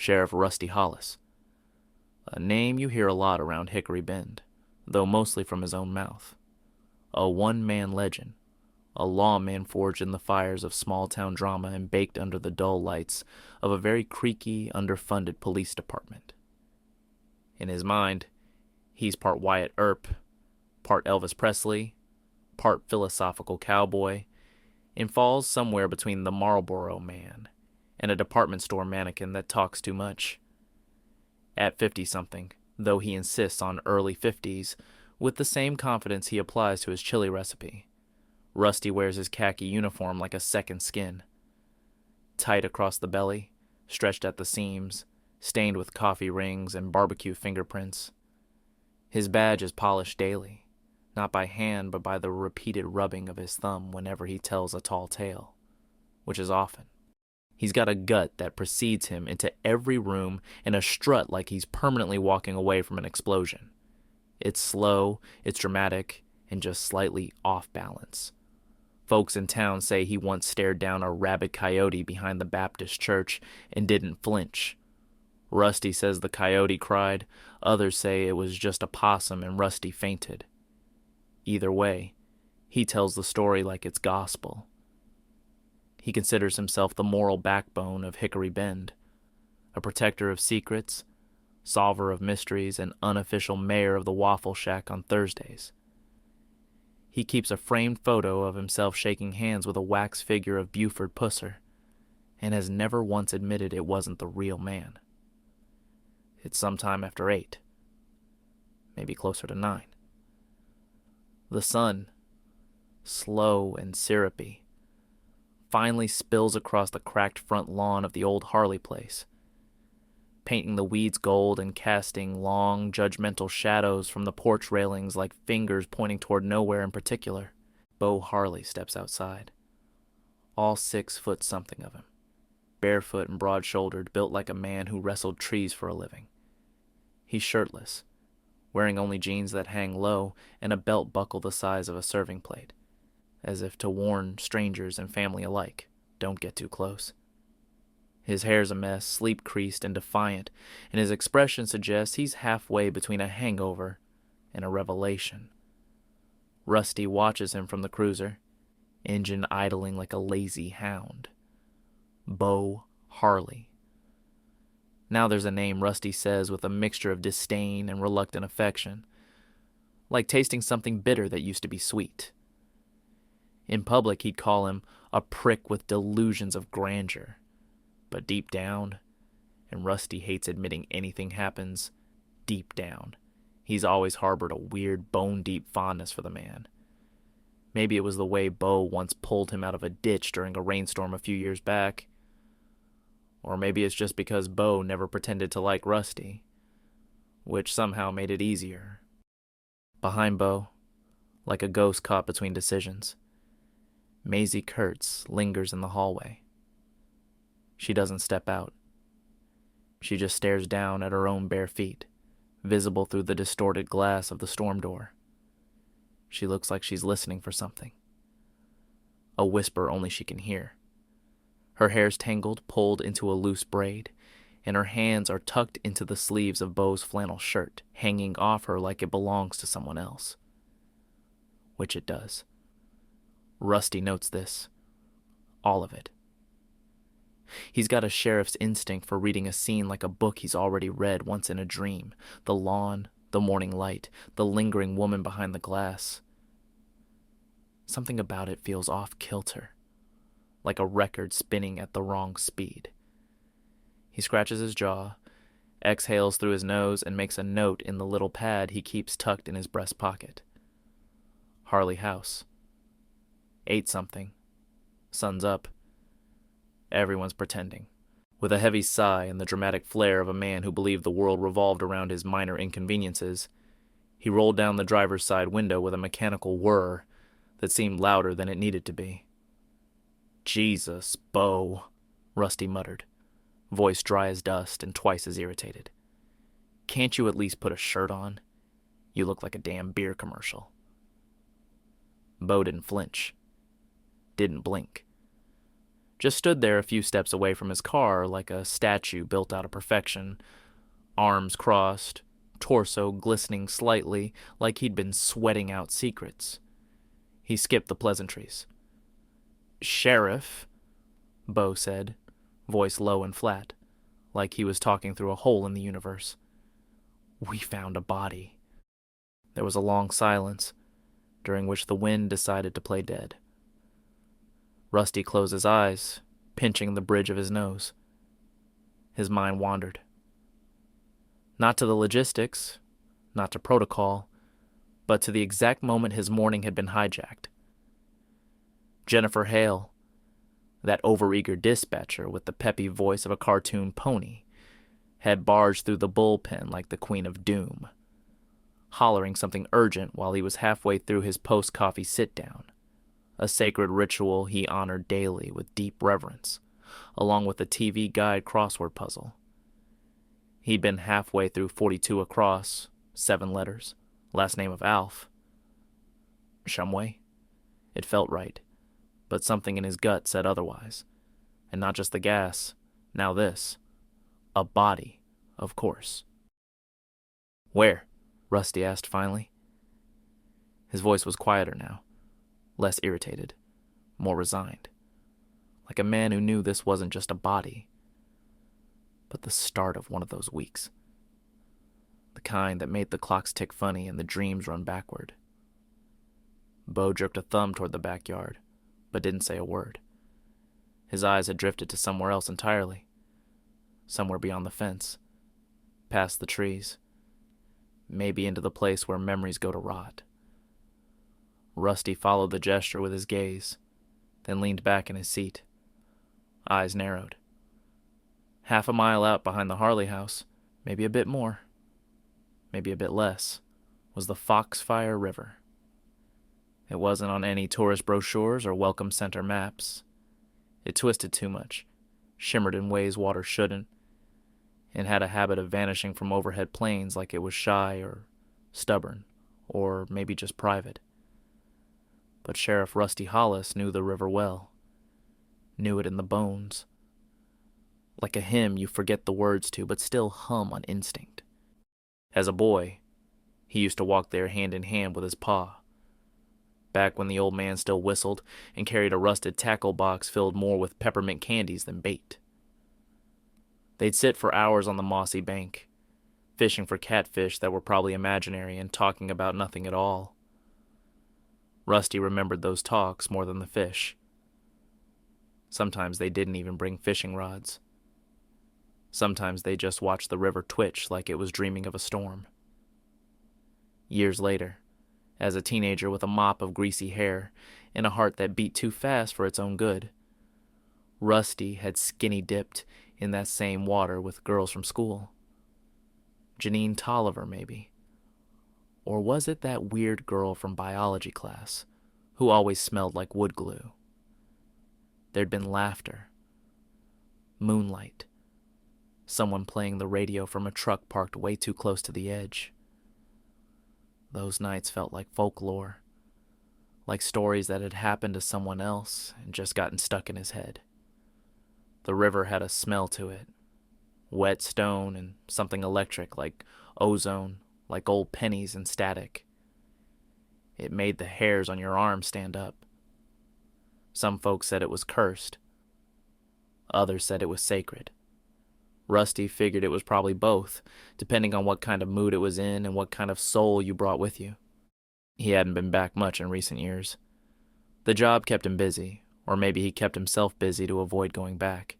Sheriff Rusty Hollis. A name you hear a lot around Hickory Bend, though mostly from his own mouth. A one-man legend, a lawman forged in the fires of small-town drama and baked under the dull lights of a very creaky, underfunded police department. In his mind, he's part Wyatt Earp, part Elvis Presley, part philosophical cowboy, and falls somewhere between the Marlboro Man and a department store mannequin that talks too much. At 50-something, though he insists on early 50s, with the same confidence he applies to his chili recipe, Rusty wears his khaki uniform like a second skin. Tight across the belly, stretched at the seams, stained with coffee rings and barbecue fingerprints. His badge is polished daily, not by hand but by the repeated rubbing of his thumb whenever he tells a tall tale, which is often. He's got a gut that precedes him into every room and a strut like he's permanently walking away from an explosion. It's slow, it's dramatic, and just slightly off balance. Folks in town say he once stared down a rabid coyote behind the Baptist church and didn't flinch. Rusty says the coyote cried, others say it was just a possum and Rusty fainted. Either way, he tells the story like it's gospel. He considers himself the moral backbone of Hickory Bend, a protector of secrets, solver of mysteries, and unofficial mayor of the Waffle Shack on Thursdays. He keeps a framed photo of himself shaking hands with a wax figure of Buford Pusser, and has never once admitted it wasn't the real man. It's sometime after 8, maybe closer to 9. The sun, slow and syrupy, finally spills across the cracked front lawn of the old Harley place, painting the weeds gold and casting long, judgmental shadows from the porch railings like fingers pointing toward nowhere in particular. Bo Harley steps outside, all 6 foot something of him, barefoot and broad-shouldered, built like a man who wrestled trees for a living. He's shirtless, wearing only jeans that hang low and a belt buckle the size of a serving plate, as if to warn strangers and family alike, don't get too close. His hair's a mess, sleep-creased and defiant, and his expression suggests he's halfway between a hangover and a revelation. Rusty watches him from the cruiser, engine idling like a lazy hound. Bo Harley. Now there's a name Rusty says with a mixture of disdain and reluctant affection, like tasting something bitter that used to be sweet. In public, he'd call him a prick with delusions of grandeur. But deep down, and Rusty hates admitting anything happens, deep down, he's always harbored a weird, bone-deep fondness for the man. Maybe it was the way Bo once pulled him out of a ditch during a rainstorm a few years back. Or maybe it's just because Bo never pretended to like Rusty, which somehow made it easier. Behind Bo, like a ghost caught between decisions, Maisie Kurtz lingers in the hallway. She doesn't step out. She just stares down at her own bare feet, visible through the distorted glass of the storm door. She looks like she's listening for something. A whisper only she can hear. Her hair's tangled, pulled into a loose braid, and her hands are tucked into the sleeves of Bo's flannel shirt, hanging off her like it belongs to someone else. Which it does. Rusty notes this. All of it. He's got a sheriff's instinct for reading a scene like a book he's already read once in a dream. The lawn, the morning light, the lingering woman behind the glass. Something about it feels off-kilter, like a record spinning at the wrong speed. He scratches his jaw, exhales through his nose, and makes a note in the little pad he keeps tucked in his breast pocket. Harley House. 8-something. Sun's up. Everyone's pretending. With a heavy sigh and the dramatic flair of a man who believed the world revolved around his minor inconveniences, he rolled down the driver's side window with a mechanical whir that seemed louder than it needed to be. "Jesus, Bo," Rusty muttered, voice dry as dust and twice as irritated. "Can't you at least put a shirt on? You look like a damn beer commercial." Bo didn't flinch. Didn't blink. just stood there a few steps away from his car like a statue built out of perfection, arms crossed, torso glistening slightly like he'd been sweating out secrets. He skipped the pleasantries. "Sheriff," Bo said, voice low and flat, like he was talking through a hole in the universe. "We found a body." There was a long silence, during which the wind decided to play dead. Rusty closed his eyes, pinching the bridge of his nose. His mind wandered. Not to the logistics, not to protocol, but to the exact moment his morning had been hijacked. Jennifer Hale, that overeager dispatcher with the peppy voice of a cartoon pony, had barged through the bullpen like the Queen of Doom, hollering something urgent while he was halfway through his post-coffee sit-down, a sacred ritual he honored daily with deep reverence, along with the TV Guide crossword puzzle. He'd been halfway through 42 across, 7 letters, last name of Alf. Shumway? It felt right, but something in his gut said otherwise. And not just the gas, now this. A body, of course. "Where?" Rusty asked finally. His voice was quieter now, less irritated, more resigned, like a man who knew this wasn't just a body, but the start of one of those weeks. The kind that made the clocks tick funny and the dreams run backward. Bo jerked a thumb toward the backyard, but didn't say a word. His eyes had drifted to somewhere else entirely, somewhere beyond the fence, past the trees, maybe into the place where memories go to rot. Rusty followed the gesture with his gaze, then leaned back in his seat, eyes narrowed. Half a mile out behind the Harley house, maybe a bit more, maybe a bit less, was the Foxfire River. It wasn't on any tourist brochures or welcome center maps. It twisted too much, shimmered in ways water shouldn't, and had a habit of vanishing from overhead planes like it was shy or stubborn, or maybe just private. But Sherrif Rusty Hollis knew the river well, knew it in the bones. Like a hymn you forget the words to, but still hum on instinct. As a boy, he used to walk there hand in hand with his pa, back when the old man still whistled and carried a rusted tackle box filled more with peppermint candies than bait. They'd sit for hours on the mossy bank, fishing for catfish that were probably imaginary and talking about nothing at all. Rusty remembered those talks more than the fish. Sometimes they didn't even bring fishing rods. Sometimes they just watched the river twitch like it was dreaming of a storm. Years later, as a teenager with a mop of greasy hair and a heart that beat too fast for its own good, Rusty had skinny dipped in that same water with girls from school. Janine Tolliver, maybe. Or was it that weird girl from biology class who always smelled like wood glue? There'd been laughter, moonlight, someone playing the radio from a truck parked way too close to the edge. Those nights felt like folklore, like stories that had happened to someone else and just gotten stuck in his head. The river had a smell to it, wet stone and something electric like ozone, like old pennies and static. It made the hairs on your arms stand up. Some folks said it was cursed. Others said it was sacred. Rusty figured it was probably both, depending on what kind of mood it was in and what kind of soul you brought with you. He hadn't been back much in recent years. The job kept him busy, or maybe he kept himself busy to avoid going back.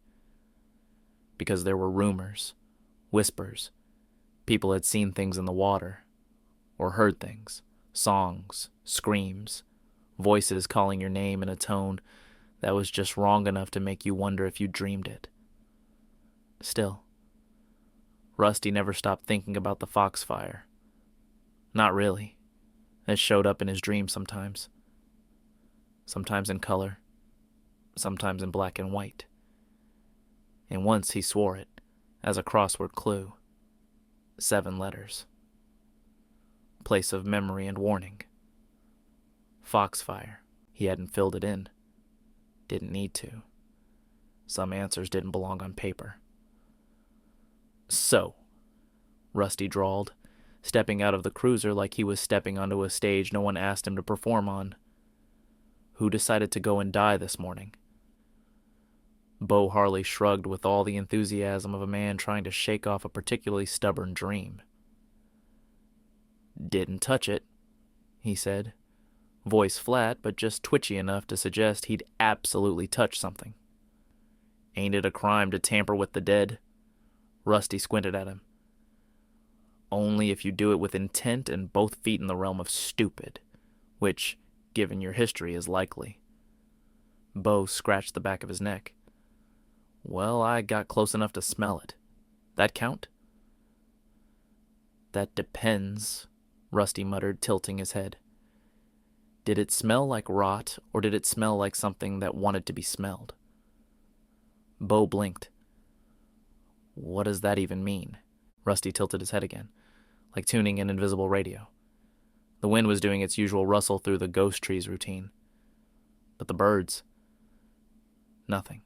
Because there were rumors, whispers. People had seen things in the water, or heard things, songs, screams, voices calling your name in a tone that was just wrong enough to make you wonder if you dreamed it. Still, Rusty never stopped thinking about the Foxfire. Not really. It showed up in his dreams sometimes. Sometimes in color, sometimes in black and white. And once he swore it, as a crossword clue. 7 letters. Place of memory and warning. Foxfire. He hadn't filled it in. Didn't need to. Some answers didn't belong on paper. "So," Rusty drawled, stepping out of the cruiser like he was stepping onto a stage no one asked him to perform on. "Who decided to go and die this morning?" Bo Harley shrugged with all the enthusiasm of a man trying to shake off a particularly stubborn dream. "Didn't touch it," he said, voice flat but just twitchy enough to suggest he'd absolutely touched something. "Ain't it a crime to tamper with the dead?" Rusty squinted at him. "Only if you do it with intent and both feet in the realm of stupid, which, given your history, is likely." Bo scratched the back of his neck. "Well, I got close enough to smell it. That count?" "That depends," Rusty muttered, tilting his head. "Did it smell like rot, or did it smell like something that wanted to be smelled?" Bo blinked. "What does that even mean?" Rusty tilted his head again, like tuning in invisible radio. The wind was doing its usual rustle through the ghost trees routine. But the birds... nothing.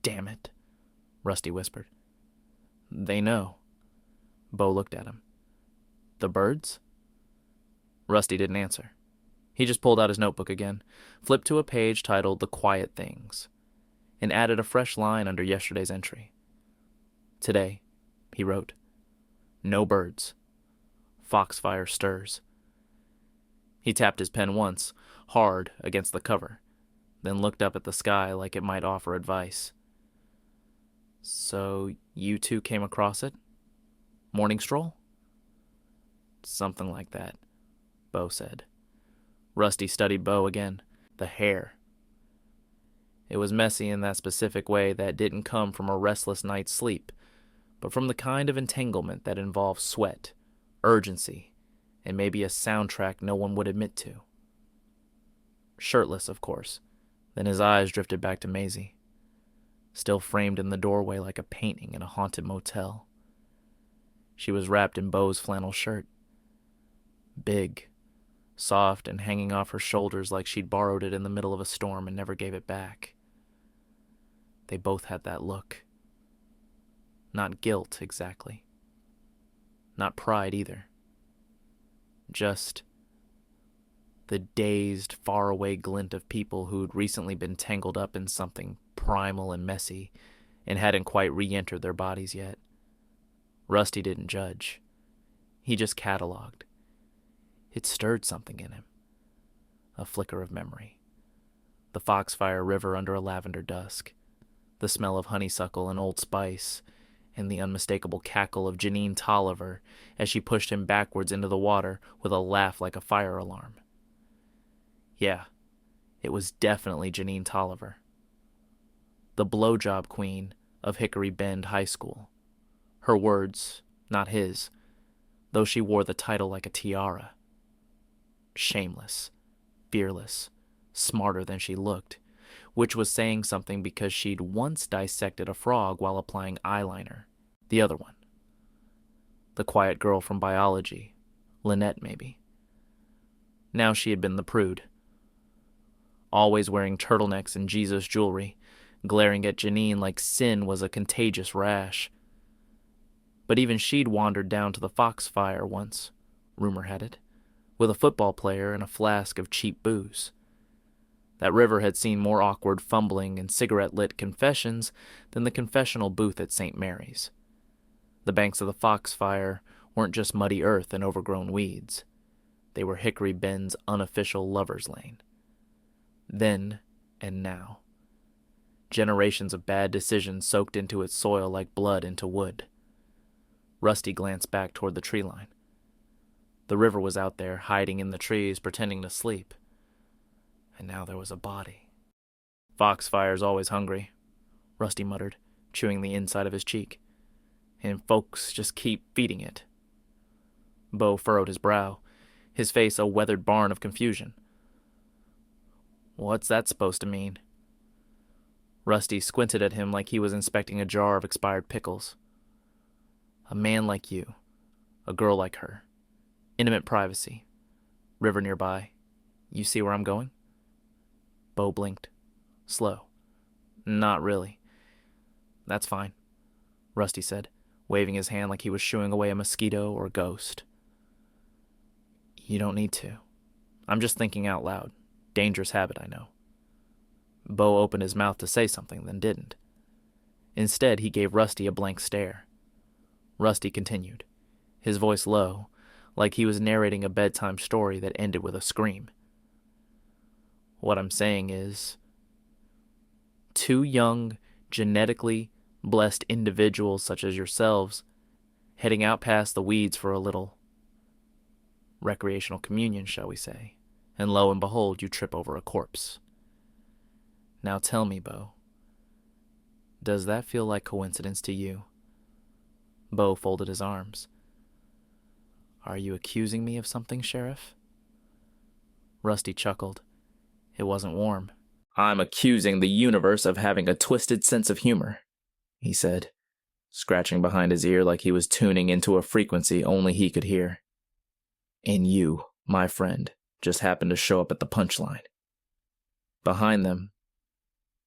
"Damn it," Rusty whispered. "They know." Bo looked at him. "The birds?" Rusty didn't answer. He just pulled out his notebook again, flipped to a page titled The Quiet Things, and added a fresh line under yesterday's entry. "Today," he wrote, "no birds. Foxfire stirs." He tapped his pen once, hard, against the cover, then looked up at the sky like it might offer advice. "So you two came across it? Morning stroll?" "Something like that," Bo said. Rusty studied Bo again. The hair. It was messy in that specific way that didn't come from a restless night's sleep, but from the kind of entanglement that involves sweat, urgency, and maybe a soundtrack no one would admit to. Shirtless, of course. Then his eyes drifted back to Maisie, still framed in the doorway like a painting in a haunted motel. She was wrapped in Bo's flannel shirt. Big, soft, and hanging off her shoulders like she'd borrowed it in the middle of a storm and never gave it back. They both had that look. Not guilt, exactly. Not pride, either. Just the dazed, faraway glint of people who'd recently been tangled up in something primal and messy and hadn't quite re-entered their bodies yet. Rusty didn't judge. He just cataloged. It stirred something in him. A flicker of memory. The Foxfire River under a lavender dusk. The smell of honeysuckle and Old Spice, and the unmistakable cackle of Janine Tolliver as she pushed him backwards into the water with a laugh like a fire alarm. Yeah, it was definitely Janine Tolliver. The blowjob queen of Hickory Bend High School. Her words, not his, though she wore the title like a tiara. Shameless, fearless, smarter than she looked, which was saying something because she'd once dissected a frog while applying eyeliner. The other one. The quiet girl from biology. Lynette, maybe. Now she had been the prude. Always wearing turtlenecks and Jesus jewelry, glaring at Janine like sin was a contagious rash. But even she'd wandered down to the Foxfire once, rumor had it, with a football player and a flask of cheap booze. That river had seen more awkward fumbling and cigarette-lit confessions than the confessional booth at St. Mary's. The banks of the Foxfire weren't just muddy earth and overgrown weeds. They were Hickory Bend's unofficial lover's lane. Then and now. Generations of bad decisions soaked into its soil like blood into wood. Rusty glanced back toward the tree line. The river was out there, hiding in the trees, pretending to sleep. And now there was a body. "Foxfire's always hungry," Rusty muttered, chewing the inside of his cheek. "And folks just keep feeding it." Bo furrowed his brow, his face a weathered barn of confusion. "What's that supposed to mean?" Rusty squinted at him like he was inspecting a jar of expired pickles. "A man like you, a girl like her, intimate privacy, river nearby. You see where I'm going?" Bo blinked. Slow. Not really. That's fine, Rusty said, waving his hand like he was shooing away a mosquito or ghost. You don't need to. I'm just thinking out loud. Dangerous habit, I know. Bo opened his mouth to say something, then didn't. Instead, he gave Rusty a blank stare. Rusty continued, his voice low, like he was narrating a bedtime story that ended with a scream. What I'm saying is, two young, genetically blessed individuals such as yourselves heading out past the weeds for a little recreational communion, shall we say, and lo and behold, you trip over a corpse. Now tell me, Bo, does that feel like coincidence to you? Bo folded his arms. Are you accusing me of something, Sheriff? Rusty chuckled. It wasn't warm. I'm accusing the universe of having a twisted sense of humor, he said, scratching behind his ear like he was tuning into a frequency only he could hear. And you, my friend, just happened to show up at the punchline. Behind them,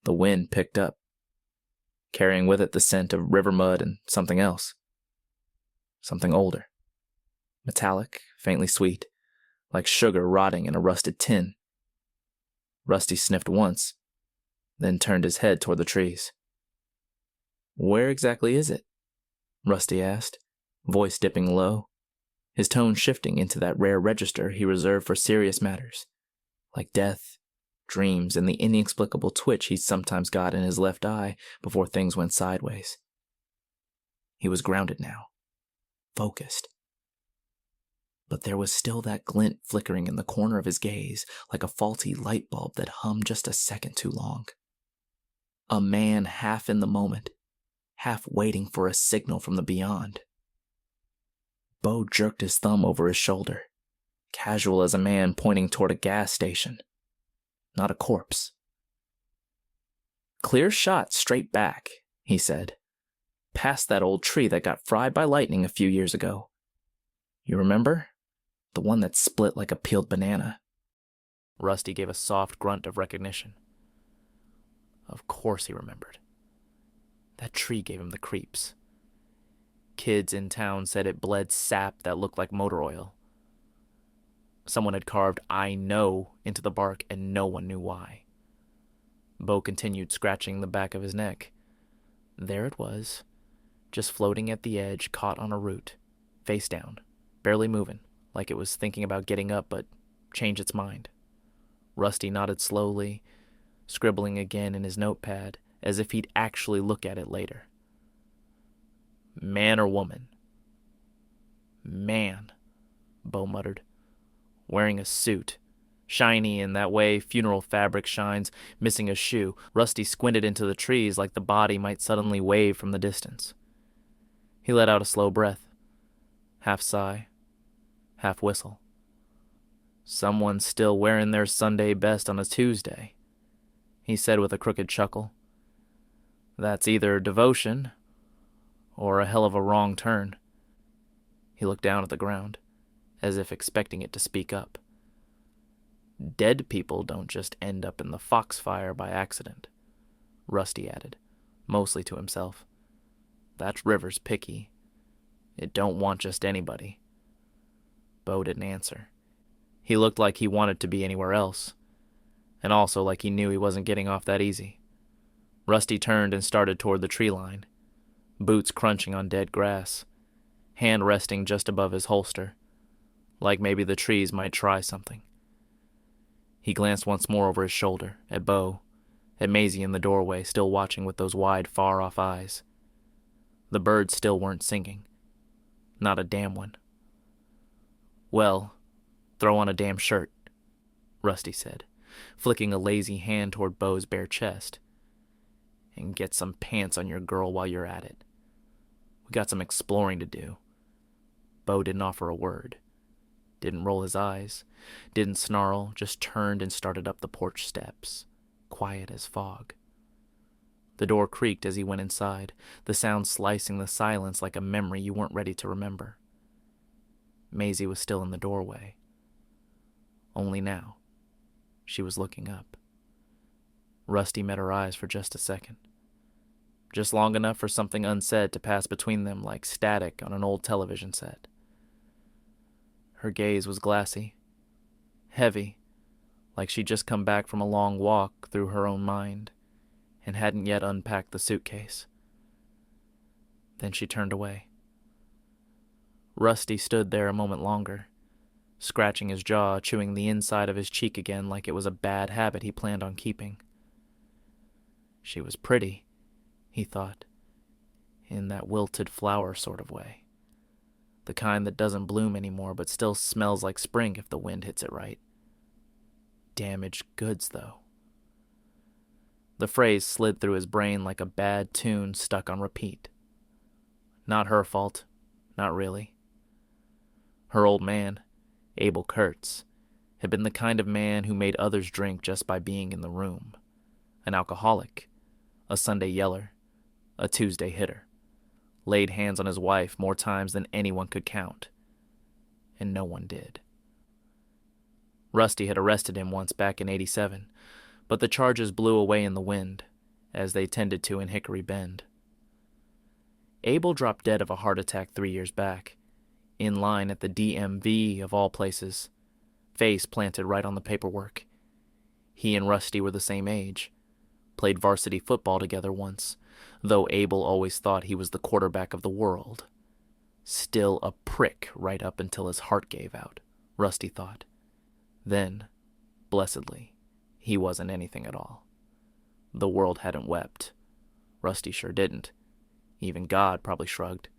the wind picked up, carrying with it the scent of river mud and something else. Something older. Metallic, faintly sweet, like sugar rotting in a rusted tin. Rusty sniffed once, then turned his head toward the trees. Where exactly is it? Rusty asked, voice dipping low, his tone shifting into that rare register he reserved for serious matters, like death, dreams, and the inexplicable twitch he sometimes got in his left eye before things went sideways. He was grounded now, focused. But there was still that glint flickering in the corner of his gaze, like a faulty light bulb that hummed just a second too long. A man half in the moment, half waiting for a signal from the beyond. Bo jerked his thumb over his shoulder, casual as a man pointing toward a gas station, not a corpse. Clear shot straight back, he said, past that old tree that got fried by lightning a few years ago. You remember? The one that split like a peeled banana. Rusty gave a soft grunt of recognition. Of course he remembered. That tree gave him the creeps. Kids in town said it bled sap that looked like motor oil. Someone had carved "I know" into the bark and no one knew why. Bo continued scratching the back of his neck. There it was, just floating at the edge, caught on a root, face down, barely moving, like it was thinking about getting up but changed its mind. Rusty nodded slowly, scribbling again in his notepad, as if he'd actually look at it later. Man or woman? Man, Bo muttered, wearing a suit, shiny in that way funeral fabric shines, missing a shoe. Rusty squinted into the trees like the body might suddenly wave from the distance. He let out a slow breath, half sigh, half whistle. Someone's still wearing their Sunday best on a Tuesday, he said with a crooked chuckle. That's either devotion or a hell of a wrong turn. He looked down at the ground, as if expecting it to speak up. Dead people don't just end up in the foxfire by accident, Rusty added, mostly to himself. That river's picky. It don't want just anybody. Bo didn't answer. He looked like he wanted to be anywhere else, and also like he knew he wasn't getting off that easy. Rusty turned and started toward the tree line, boots crunching on dead grass, hand resting just above his holster, like maybe the trees might try something. He glanced once more over his shoulder, at Bo, at Maisie in the doorway, still watching with those wide, far-off eyes. The birds still weren't singing. Not a damn one. Well, throw on a damn shirt, Rusty said, flicking a lazy hand toward Bo's bare chest. And get some pants on your girl while you're at it. We got some exploring to do. Bo didn't offer a word. Didn't roll his eyes. Didn't snarl, just turned and started up the porch steps, quiet as fog. The door creaked as he went inside, the sound slicing the silence like a memory you weren't ready to remember. Maisie was still in the doorway. Only now, she was looking up. Rusty met her eyes for just a second. Just long enough for something unsaid to pass between them like static on an old television set. Her gaze was glassy, heavy, like she'd just come back from a long walk through her own mind and hadn't yet unpacked the suitcase. Then she turned away. Rusty stood there a moment longer, scratching his jaw, chewing the inside of his cheek again like it was a bad habit he planned on keeping. She was pretty, he thought, in that wilted flower sort of way. The kind that doesn't bloom anymore but still smells like spring if the wind hits it right. Damaged goods, though. The phrase slid through his brain like a bad tune stuck on repeat. Not her fault, not really. Her old man, Abel Kurtz, had been the kind of man who made others drink just by being in the room. An alcoholic, a Sunday yeller, a Tuesday hitter. Laid hands on his wife more times than anyone could count. And no one did. Rusty had arrested him once back in '87, but the charges blew away in the wind, as they tended to in Hickory Bend. Abel dropped dead of a heart attack 3 years back, in line at the DMV of all places, face planted right on the paperwork. He and Rusty were the same age, played varsity football together once, though Abel always thought he was the quarterback of the world. Still a prick right up until his heart gave out, Rusty thought. Then, blessedly, he wasn't anything at all. The world hadn't wept. Rusty sure didn't. Even God probably shrugged.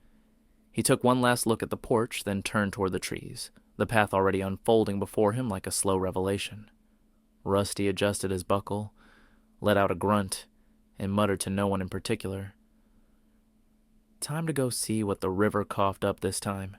He took one last look at the porch, then turned toward the trees, the path already unfolding before him like a slow revelation. Rusty adjusted his buckle, let out a grunt, and muttered to no one in particular. Time to go see what the river coughed up this time.